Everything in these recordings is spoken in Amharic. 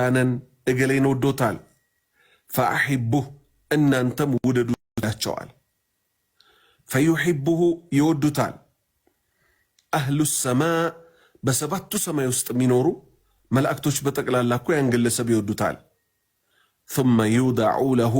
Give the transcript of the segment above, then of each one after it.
ፉላነን እገሌን ወዶታል ፈአሒቡህ እናንተም ውደዱላቸዋል ፈዩሒቡሁ ይወዱታል አህሉ ሰማእ በሰባቱ ሰማይ ውስጥ የሚኖሩ መላእክቶች በጠቅላላ እኮ ያን ግለሰብ ይወዱታል ثم يودع له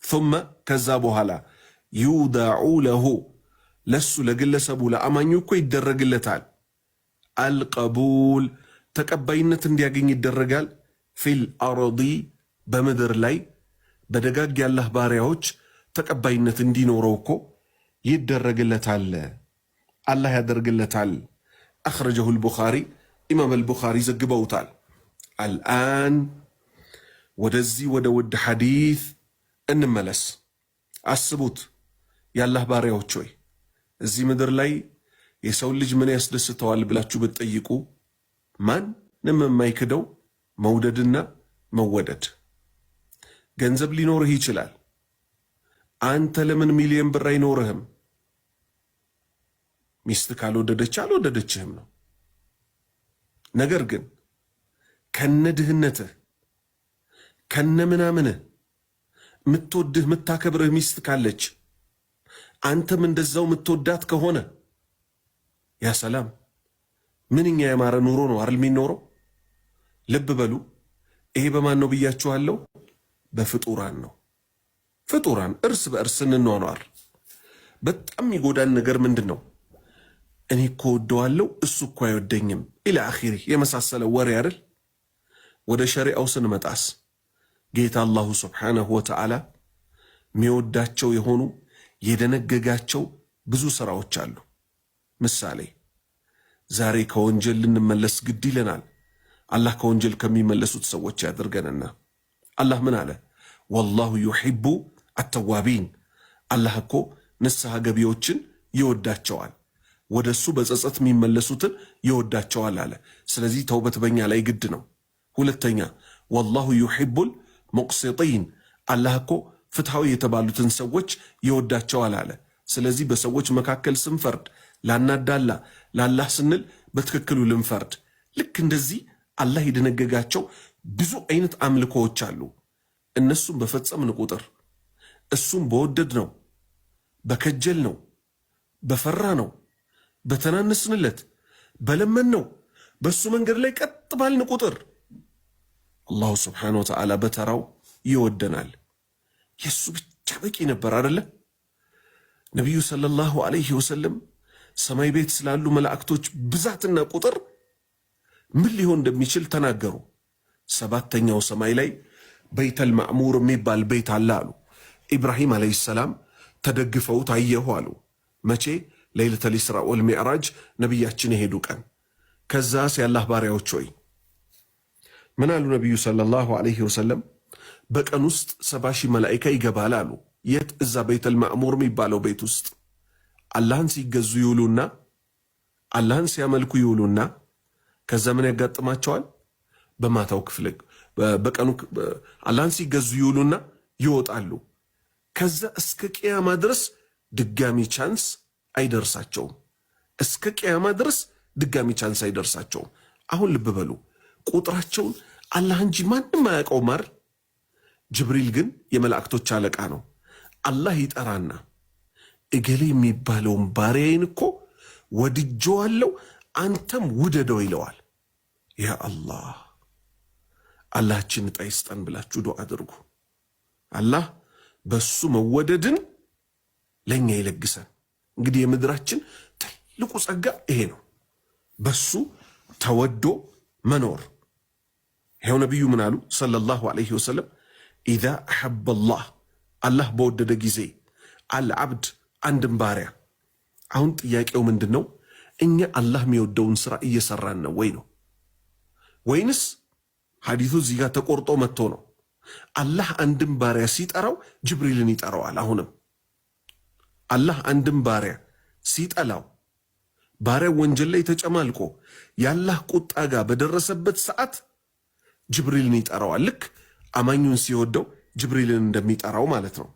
ثم ከዛ በኋላ يودع له ለሱ ለግለሰቡ ለአማኙ እኮ ይደረግለታል አልቀቡል ተቀባይነት እንዲያገኝ ይደረጋል ፊል አርዲ በምድር ላይ በደጋግ ያላህ ባሪያዎች ተቀባይነት እንዲኖረው እኮ ይደረግለታል አላህ ያደርግለታል አخرجه البخاري ኢማም አልቡኻሪ ዘግበውታል አልአን ወደዚህ ወደ ውድ ሐዲስ እንመለስ አስቡት ያላህ ባሪያዎች ሆይ እዚህ ምድር ላይ የሰው ልጅ ምን ያስደስተዋል ብላችሁ ብትጠይቁ ማንም የማይክደው መውደድና መወደድ ገንዘብ ሊኖርህ ይችላል አንተ ለምን ሚሊዮን ብር አይኖርህም ሚስት ካልወደደች አልወደደችህም ነው ነገር ግን ከነድህነትህ ከነምናምንህ ምትወድህ ምታከብርህ ሚስት ካለች አንተም እንደዛው ምትወዳት ከሆነ ያ ሰላም ምንኛ ያማረ ኑሮ ነው አይደል የሚኖረው ልብ በሉ ይሄ በማን ነው ብያችኋለሁ በፍጡራን ነው ፍጡራን እርስ በእርስ እንኗኗር በጣም ይጎዳን ነገር ምንድነው እኔ እኮ ወደዋለሁ እሱ እኮ አይወደኝም ኢላ አኺሪ የመሳሰለ ወሬ አይደል ወደ ሸሪዓው ስንመጣስ ጌታ አላሁ ሱብሓነሁ ወተዓላ የሚወዳቸው የሆኑ የደነገጋቸው ብዙ ስራዎች አሉ ምሳሌ ዛሬ ከወንጀል ልንመለስ ግድ ይለናል አላህ ከወንጀል ከሚመለሱት ሰዎች ያድርገንና አላህ ምን አለ ወላሁ ዩሂቡ አተዋቢን አላህ እኮ ንስሐ ገቢዎችን ይወዳቸዋል ወደሱ በጸጸት የሚመለሱትን ይወዳቸዋል አለ ስለዚህ ተውበት በእኛ ላይ ግድ ነው ሁለተኛ ወላሁ ዩሂቡል ሙቅሲጢን አላህ እኮ ፍትሃዊ የተባሉትን ሰዎች ይወዳቸዋል አለ ስለዚህ በሰዎች መካከል ስንፈርድ ላናዳላ ላላህ ስንል በትክክሉ ልንፈርድ ልክ እንደዚህ አላህ የደነገጋቸው ብዙ አይነት አምልኮዎች አሉ እነሱም በፈጸምን ቁጥር እሱም በወደድ ነው በከጀል ነው በፈራ ነው በተናነስንለት በለመን ነው በሱ መንገድ ላይ ቀጥ ባልን ቁጥር አላሁ ስብሓነሁ ወተዓላ በተራው ይወደናል የሱ ብቻ በቂ ነበር አይደለ ነብዩ ሰለላሁ ዐለይሂ ወሰለም ሰማይ ቤት ስላሉ መላእክቶች ብዛትና ቁጥር ምን ሊሆን እንደሚችል ተናገሩ ሰባተኛው ሰማይ ላይ በይተል ማዕሙር የሚባል ቤት አለ አሉ ኢብራሂም አለይሂ ሰላም ተደግፈው ታየሁ አሉ መቼ ለይለተል ኢስራ ወል ሚዕራጅ ነብያችን የሄዱ ቀን ከዛስ ያላህ ባሪያዎች ሆይ ምን አሉ ነብዩ ሰለላሁ ዐለይሂ ወሰለም በቀን ውስጥ 70,000 መላእክት ይገባል አሉ የት እዛ በይተል ማዕሙር የሚባለው ቤት ውስጥ አላህን ሲገዙ ይውሉና አላህን ሲያመልኩ ይውሉና ከዛ ምን ያጋጥማቸዋል በማታው ክፍል በቀኑ አላህን ሲገዙ ይውሉና ይወጣሉ ከዛ እስከ ቂያማ ድረስ ድጋሚ ቻንስ አይደርሳቸውም እስከ ቂያማ ድረስ ድጋሚ ቻንስ አይደርሳቸውም አሁን ልብ በሉ ቁጥራቸውን አላህ እንጂ ማንም አያውቀው ማር ጅብሪል ግን የመላእክቶች አለቃ ነው አላህ ይጠራና እገሌ የሚባለውን ባሪያዬን እኮ ወድጄዋለሁ አንተም ውደደው ይለዋል ያ አላህ አላህችን ጣይስጠን ብላችሁ ዱዓ አድርጉ አላህ በሱ መወደድን ለኛ ይለግሰን እንግዲህ የምድራችን ትልቁ ጸጋ ይሄ ነው በሱ ተወዶ መኖር ይሄው ነብዩ ምን አሉ ሰለላሁ ዐለይሂ ወሰለም ኢዛ አሐበ አላህ በወደደ ጊዜ አልዓብድ አንድን ባሪያ አሁን ጥያቄው ምንድነው እኛ አላህ የሚወደውን ስራ እየሰራን ነው ወይ ነው ወይንስ ሐዲሱ እዚህ ጋር ተቆርጦ መጥቶ ነው አላህ አንድን ባሪያ ሲጠራው ጅብሪልን ይጠራዋል አሁንም አላህ አንድን ባሪያ ሲጠላው ባሪያ ወንጀል ላይ ተጨማልቆ ያላህ ቁጣ ጋር በደረሰበት ሰዓት ጅብሪልን ይጠራዋል ልክ አማኙን ሲወደው ጅብሪልን እንደሚጠራው ማለት ነው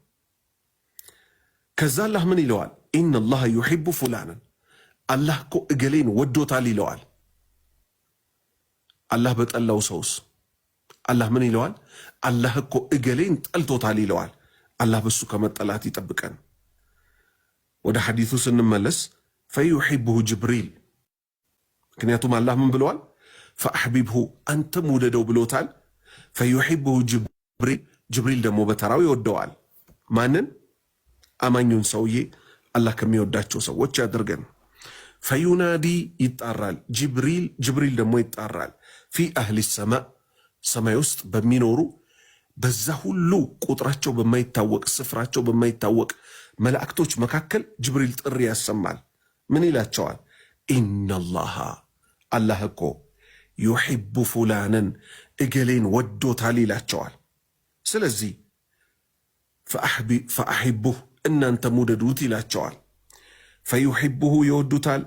ከዛ አላህ ምን ይለዋል ኢነላህ ዩሂቡ ፉላንን አላህ እኮ እገሌን ወዶታል ይለዋል አላህ በጠላው ሰውስ አላህ ምን ይለዋል? አላህ እኮ እገሌን ጠልቶታል ይለዋል። አላህ በሱ ከመጠላት ይጠብቀን። ወደ ሐዲሱ ስንመለስ ፈዩሒብሁ ጅብሪል፣ ምክንያቱም አላህ ምን ብለዋል? ፈአሕቢብሁ አንተም ውደደው ብሎታል። ፈዩሒብሁ ጅብሪል፣ ጅብሪል ደግሞ በተራው ይወደዋል። ማንን? አማኙን ሰውዬ አላህ ከሚወዳቸው ሰዎች ያድርገን። ፈዩናዲ ይጣራል ጅብሪል፣ ጅብሪል ደግሞ ይጣራል ፊ አህሊ ሰማእ፣ ሰማይ ውስጥ በሚኖሩ በዛ ሁሉ ቁጥራቸው በማይታወቅ ስፍራቸው በማይታወቅ መላእክቶች መካከል ጅብሪል ጥሪ ያሰማል። ምን ይላቸዋል? ኢነላሃ አላህ እኮ ዩሒቡ ፉላንን እገሌን ወዶታል ይላቸዋል። ስለዚህ ፈአሕቡህ እናንተም ውደዱት ይላቸዋል። ፈዩሒቡሁ ይወዱታል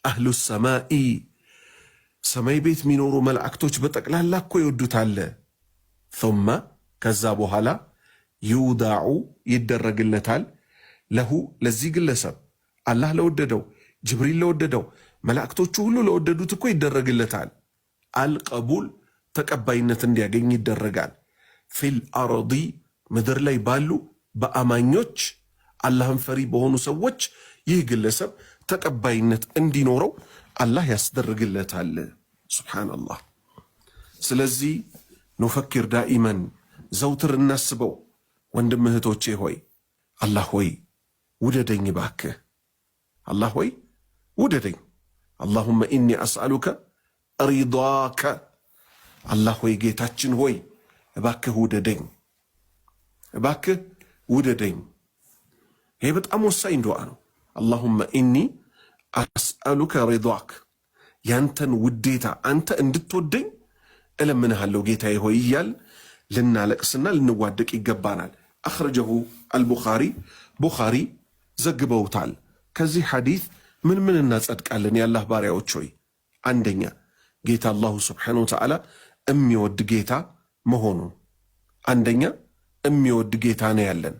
አህሉ ሰማኢ፣ ሰማይ ቤት የሚኖሩ መላእክቶች በጠቅላላ እኮ ይወዱታል። ثم ከዛ በኋላ ይውዳዑ ይደረግለታል፣ ለሁ ለዚህ ግለሰብ አላህ ለወደደው ጅብሪል ለወደደው መላእክቶቹ ሁሉ ለወደዱት እኮ ይደረግለታል። አልቀቡል ተቀባይነት እንዲያገኝ ይደረጋል። ፊል አርዲ ምድር ላይ ባሉ በአማኞች አላህን ፈሪ በሆኑ ሰዎች ይህ ግለሰብ ተቀባይነት እንዲኖረው አላህ ያስደርግለታል። ሱብሓነላህ። ስለዚህ ኑፈኪር ዳኢመን ዘውትር እናስበው። ወንድም እህቶቼ ሆይ አላህ ሆይ ውደደኝ ባክህ፣ አላህ ሆይ ውደደኝ። አላሁመ ኢኒ አስአሉከ ሪዳከ፣ አላህ ሆይ ጌታችን ሆይ እባክህ ውደደኝ፣ እባክህ ውደደኝ። ይሄ በጣም ወሳኝ ዱዓ ነው። አላሁመ ኢኒ አስአሉከ ሪዳክ፣ ያንተን ውዴታ አንተ እንድትወደኝ እለምንሃለሁ ጌታዬ ሆይ እያል ልናለቅስና ልንዋደቅ ይገባናል። አኽረጀሁ አልቡኻሪ፣ ቡኻሪ ዘግበውታል። ከዚህ ሐዲት ምን ምን እናጸድቃለን? የአላህ ባሪያዎች ሆይ አንደኛ ጌታ አላሁ ስብሓነሁ ወተዓላ የሚወድ ጌታ መሆኑን፣ አንደኛ የሚወድ ጌታ ነው ያለን።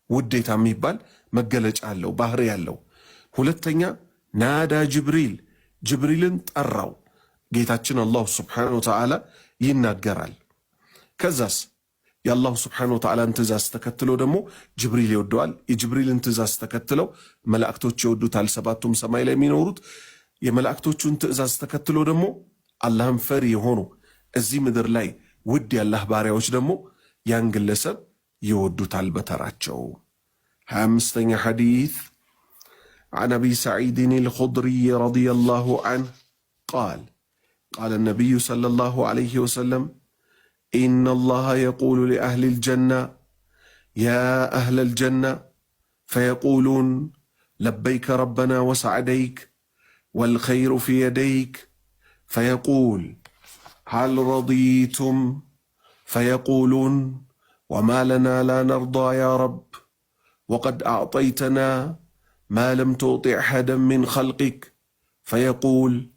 ውዴታ የሚባል መገለጫ አለው፣ ባህሪ ያለው። ሁለተኛ ናዳ ጅብሪል፣ ጅብሪልን ጠራው። ጌታችን አላሁ ስብሓነሁ ወተዓላ ይናገራል። ከዛስ የአላሁ ስብሓነሁ ወተዓላን ትእዛዝ ተከትሎ ደግሞ ጅብሪል ይወደዋል። የጅብሪልን ትእዛዝ ተከትለው መላእክቶች ይወዱታል። ሰባቱም ሰማይ ላይ የሚኖሩት የመላእክቶቹን ትእዛዝ ተከትሎ ደግሞ አላህን ፈሪ የሆኑ እዚህ ምድር ላይ ውድ የአላህ ባሪያዎች ደግሞ ያን ግለሰብ ይወዱታል በተራቸው። 25ኛ ሐዲት عن أبي سعيد الخضري رضي الله عنه قال النبي صلى الله عليه وسلم إن الله يقول لأهل الجنة يا أهل الجنة فيقولون لبيك ربنا وسعديك والخير في يديك فيقول هل رضيتم فيقولون وما لنا لا نرضى يا رب وقد أعطيتنا ما لم تعطي أحدا من خلقك فيقول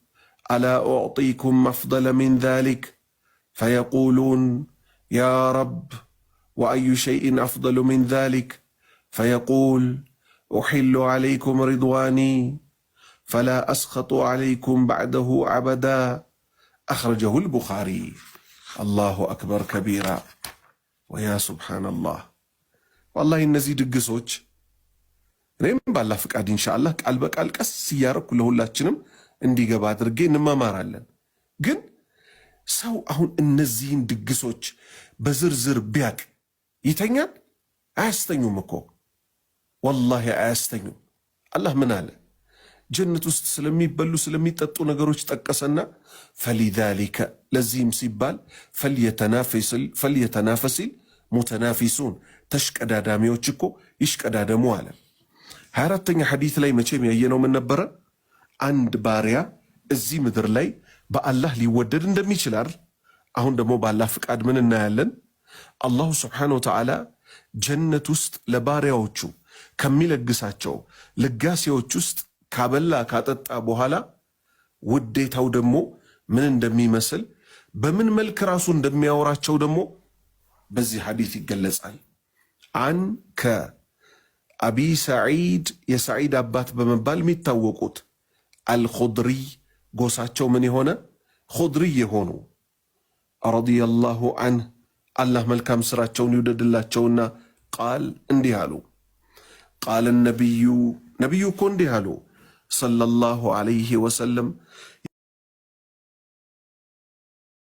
ألا أعطيكم أفضل من ذلك فيقولون يا رب وأي شيء أفضل من ذلك فيقول أحل عليكم رضواني فلا أسخط عليكم بعده أبدا أخرجه البخاري. الله أكبر كبيرا ويا سبحان الله. والله النزيد القصوج እኔም ባላህ ፍቃድ ኢንሻአላህ ቃል በቃል ቀስ እያረኩ ለሁላችንም እንዲገባ አድርጌ እንማማራለን። ግን ሰው አሁን እነዚህን ድግሶች በዝርዝር ቢያቅ ይተኛል? አያስተኙም እኮ ወላሂ አያስተኙም። አላህ ምን አለ? ጀነት ውስጥ ስለሚበሉ ስለሚጠጡ ነገሮች ጠቀሰና ፈሊዛሊከ ለዚህም ሲባል ፈልየተናፈሲል ሙተናፊሱን ተሽቀዳዳሚዎች እኮ ይሽቀዳደሙ አለ። 24ኛ ሐዲት ላይ መቼም ያየነው ምን ነበረ? አንድ ባሪያ እዚህ ምድር ላይ በአላህ ሊወደድ እንደሚችል አይደል? አሁን ደግሞ በአላህ ፍቃድ ምን እናያለን? አላሁ ስብሓነሁ ወተዓላ ጀነት ውስጥ ለባሪያዎቹ ከሚለግሳቸው ልጋሴዎች ውስጥ ካበላ ካጠጣ በኋላ ውዴታው ደግሞ ምን እንደሚመስል በምን መልክ ራሱ እንደሚያወራቸው ደግሞ በዚህ ሐዲት ይገለጻል። አቢ ሰዒድ የሰዒድ አባት በመባል የሚታወቁት አልኹድሪ ጎሳቸው ምን የሆነ ኹድሪ የሆኑ ረዲየላሁ ዐንህ አላህ መልካም ስራቸውን ይውደድላቸውና ቃል እንዲህ አሉ። ቃለ ነቢዩ እኮ እንዲህ አሉ ሰለላሁ ዐለይሂ ወሰለም